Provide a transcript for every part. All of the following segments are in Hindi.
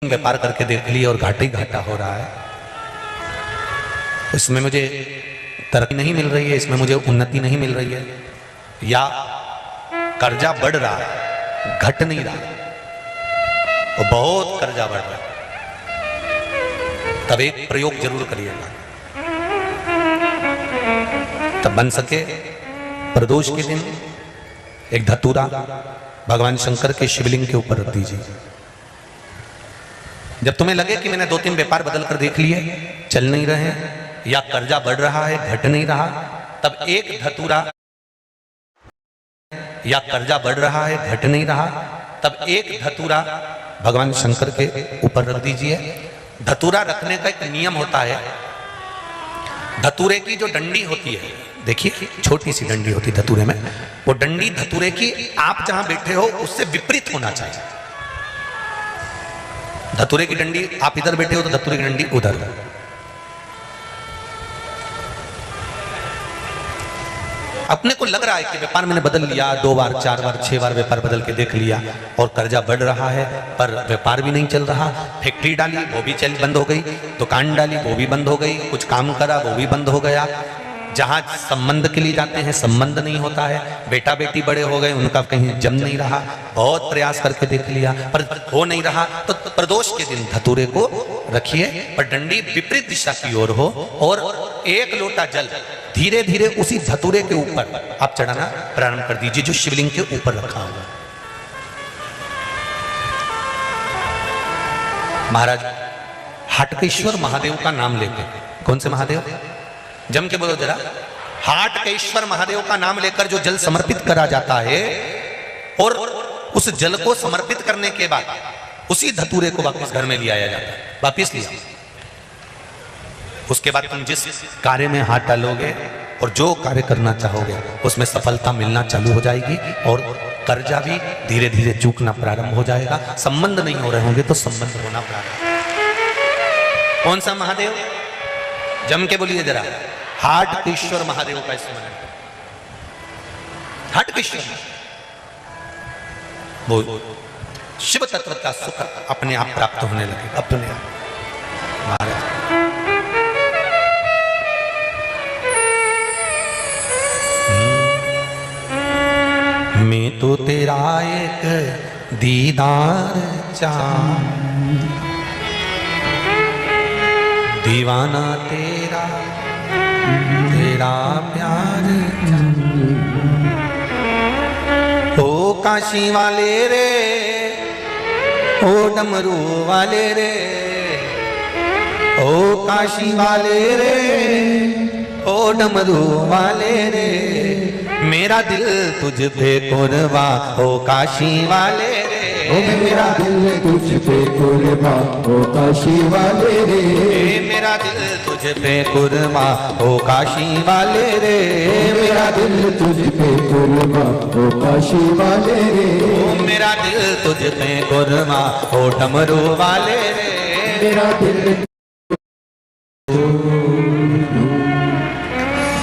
व्यापार करके देख लिया और घाटा ही घाटा हो रहा है। इसमें मुझे तरक्की नहीं मिल रही है, इसमें मुझे उन्नति नहीं मिल रही है, या कर्जा बढ़ रहा है, घट नहीं रहा, और बहुत कर्जा बढ़ रहा है, तब एक प्रयोग जरूर करिएगा। तब बन सके प्रदोष के दिन एक धतूरा भगवान शंकर के शिवलिंग के ऊपर रख दीजिए। जब तुम्हें लगे कि मैंने 2-3 व्यापार बदल कर देख लिए, चल नहीं रहे, या कर्जा बढ़ रहा है, घट नहीं रहा, तब एक धतूरा, या कर्जा बढ़ रहा है, घट नहीं रहा, तब एक धतूरा भगवान शंकर के ऊपर रख दीजिए। धतूरा रखने का एक नियम होता है। धतूरे की जो डंडी होती है, देखिए छोटी सी डंडी होती है धतूरे में, वो डंडी धतूरे की आप जहां बैठे हो उससे विपरीत होना चाहिए। धतूरे की डंडी आप इधर बैठे हो तो धतूरे की डंडी उधर। अपने को लग रहा है कि व्यापार मैंने बदल लिया, 2 बार 4 बार 6 बार व्यापार बदल के देख लिया और कर्जा बढ़ रहा है, पर व्यापार भी नहीं चल रहा। फैक्ट्री डाली वो भी बंद हो गई, दुकान डाली वो भी बंद हो गई, कुछ काम करा वो भी बंद हो गया। जहां संबंध के लिए जाते हैं संबंध नहीं होता है, बेटा बेटी बड़े हो गए उनका कहीं जम नहीं रहा, बहुत प्रयास करके देख लिया पर हो नहीं रहा। तो प्रदोष के दिन धतूरे को रखिए, पर डंडी विपरीत दिशा की ओर हो, और 1 लोटा जल धीरे धीरे उसी धतूरे के ऊपर आप चढ़ाना प्रारंभ कर दीजिए जो शिवलिंग के ऊपर रखा हुआ। महाराज हाटकेश्वर महादेव का नाम लेते, कौन से महादेव? जम के बोलो जरा। हाटकेश्वर महादेव का नाम लेकर जो जल समर्पित करा जाता है, और उस जल को समर्पित करने के बाद उसी धतूरे को वापस घर में ले आया जाता है, वापस लिया। उसके बाद तुम जिस कार्य में हाथ डालोगे और जो कार्य करना चाहोगे उसमें सफलता मिलना चालू हो जाएगी, और कर्जा भी धीरे धीरे चूकना प्रारंभ हो जाएगा। संबंध नहीं हो रहे होंगे तो संबंध होना प्रारंभ। कौन सा महादेव? जम के बोलिए जरा। हाटकेश्वर महादेव का स्मरण। हाटकेश्वर वो शिव तत्व का सुख अपने आप प्राप्त होने लगे, अपने आप। महाराज मैं तो तेरा एक दीदार चाहूं, दीवाना तेरा तेरा प्यार। ओ काशी वाले रे, ओ डमरू वाले रे, ओ काशी वाले रे, ओ डमरू वाले रे, मेरा दिल तुझ पे कुर्बा, ओ काशी वाले रे, ओ मेरा दिल तुझ पे कुर्बा, ओ काशी वाले रे, मेरा दिल तुझ पे कुर्बा, ओ काशी वाले रे, मेरा दिल तुझ पे कुर्बा, ओ काशी वाले रे, मेरा दिल तुझ पे कुर्बा, ओ डमरू वाले रे, मेरा दिल।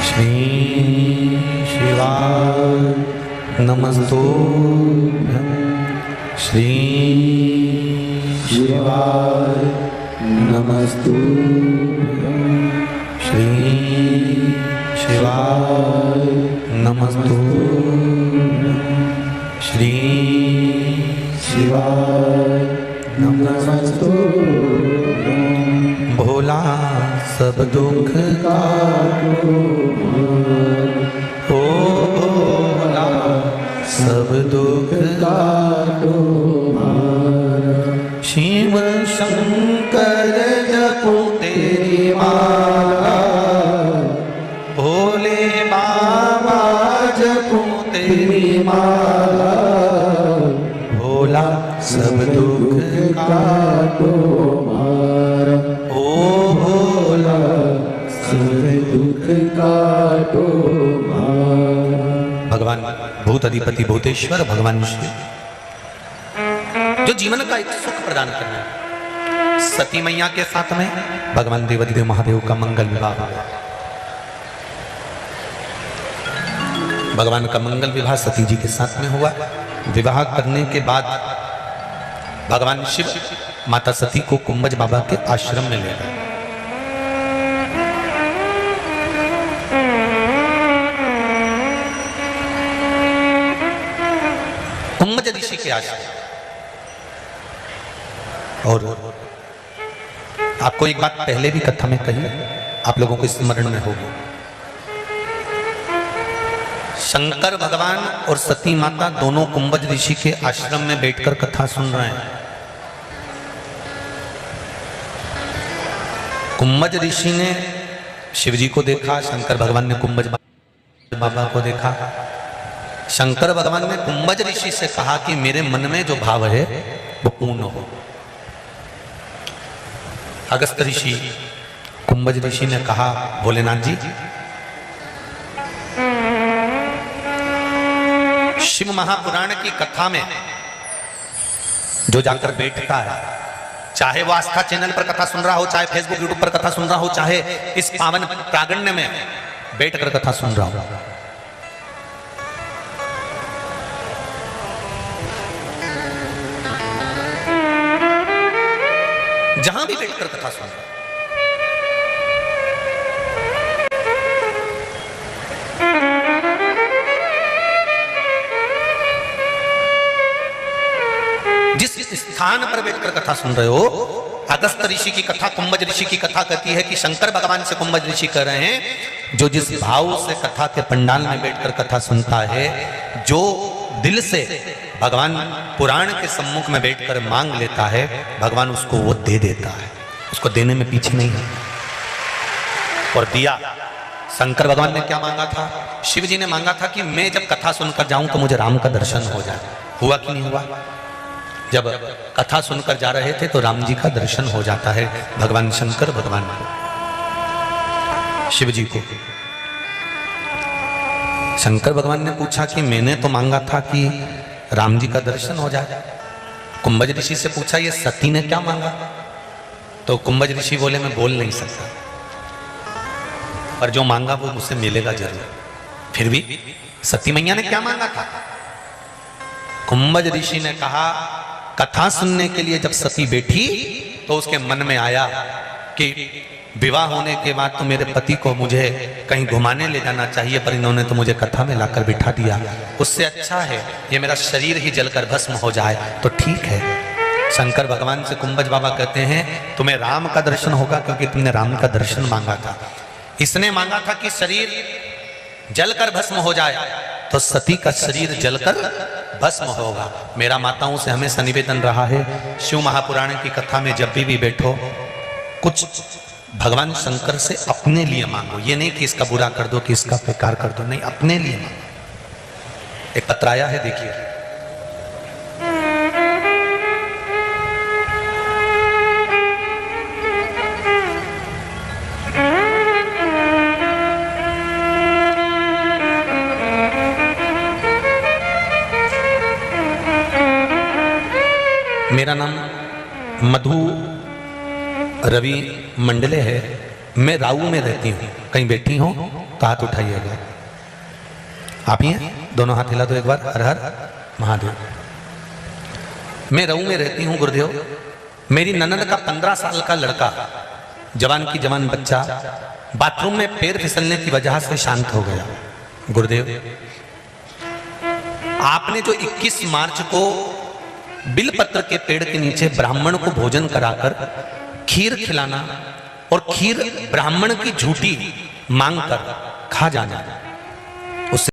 श्री शिवाय नमस्तुभ्यं, श्री शिवाय नमस्तुभ्यं, श्री शिवाय नमस्तुभ्यं, श्री शिवाय नमस्तुभ्यं। भोला सब दुख काटो, ओ भोला सब दुख काटो, शिव शंकर जपो तेरी माला, भोले बाबा जपो तेरी माला, भोला सब दुख काटो मारा, ओ भोला सब दुख काटो मारा। भगवान भूत अधिपति भूतेश्वर भगवान शिव जो जीवन का एक सुख प्रदान करने, सती मैया के साथ में भगवान देवाधिदेव महादेव का मंगल विवाह हुआ। भगवान का मंगल विवाह सती जी के साथ में हुआ। विवाह करने के बाद भगवान शिव माता सती को कुंभज बाबा के आश्रम में ले गए। कुंभज ऋषि के आश्रम। और आपको एक बात पहले भी कथा में कही, आप लोगों को स्मरण में होगी। शंकर भगवान और सती माता दोनों कुंभज ऋषि के आश्रम में बैठकर कथा सुन रहे हैं। कुंभज ऋषि ने शिव जी को देखा, शंकर भगवान ने कुंभज बाबा को देखा। शंकर भगवान ने कुंभज ऋषि से कहा कि मेरे मन में जो भाव है वो पूर्ण हो। अगस्त ऋषि कुंभज ऋषि ने कहा, भोलेनाथ जी, शिव महापुराण की कथा में जो जाकर बैठता है, चाहे वो आस्था चैनल पर कथा सुन रहा हो, चाहे फेसबुक यूट्यूब पर कथा सुन रहा हो, चाहे इस पावन प्रांगण में बैठकर कथा सुन रहा हो, जहां भी बैठकर कथा सुन रहा हो, जिस स्थान पर बैठकर कथा सुन रहे हो, अगस्त ऋषि की कथा, कुंभज ऋषि की कथा कहती है कि शंकर भगवान से कुंभज ऋषि कह रहे हैं, जो जिस भाव से कथा के पंडाल में बैठकर कथा सुनता है, जो दिल से भगवान पुराण के सम्मुख में बैठकर मांग लेता है, भगवान उसको वो दे देता है, उसको देने में पीछे नहीं है। और दिया। शंकर भगवान ने क्या मांगा था? शिव जी ने मांगा था कि मैं जब कथा सुनकर जाऊं तो मुझे राम का दर्शन हो जाए। हुआ कि नहीं हुआ? जब कथा सुनकर जा रहे थे तो राम जी का दर्शन हो जाता है, भगवान शंकर भगवान को, शिव जी को। शंकर भगवान ने पूछा कि मैंने तो मांगा था कि राम जी का दर्शन हो जाए। कुंभज ऋषि से पूछा, ये सती ने क्या मांगा? तो कुंभज ऋषि बोले, मैं बोल नहीं सकता, पर जो मांगा वो मुझसे मिलेगा जरूर। फिर भी सती मैया ने क्या मांगा था? कुंभज ऋषि ने कहा, कथा सुनने के लिए जब सती बैठी तो उसके मन में आया कि विवाह होने के बाद तो मेरे पति को मुझे कहीं घुमाने ले जाना चाहिए, पर इन्होंने तो मुझे कथा में लाकर बिठा दिया। उससे अच्छा है ये मेरा शरीर ही जलकर भस्म हो जाए तो ठीक है। शंकर भगवान से कुंभज बाबा कहते हैं, तुम्हें राम का दर्शन होगा क्योंकि तुमने राम का दर्शन मांगा था। इसने मांगा था कि शरीर जलकर भस्म हो जाए, तो सती का शरीर जलकर भस्म होगा। मेरा माताओं से हमेशा निवेदन रहा है, शिव महापुराण की कथा में जब भी बैठो, कुछ भगवान शंकर से अपने लिए मांगो। ये नहीं कि इसका बुरा कर दो, कि इसका बेकार कर दो, नहीं, अपने लिए मांगो। एक पत्र आया है, देखिए। मेरा नाम मधु रवि मंडले है, मैं राऊ में रहती हूँ। कहीं बैठी हो तो हाथ उठाइएगा। आप ही हैं? दोनों हाथ हिला दो एक बार। हर हर महादेव। मैं राऊ में रहती हूँ गुरुदेव। मेरी ननद का 15 साल का लड़का, जवान की जवान बच्चा, बाथरूम में पैर फिसलने की वजह से शांत हो गया। गुरुदेव, आपने जो 21 मार्च को बिलपत्र के पेड़ के नीचे ब्राह्मण को भोजन कराकर खीर खिलाना और खीर ब्राह्मण की झूठी मांग कर खा जाना,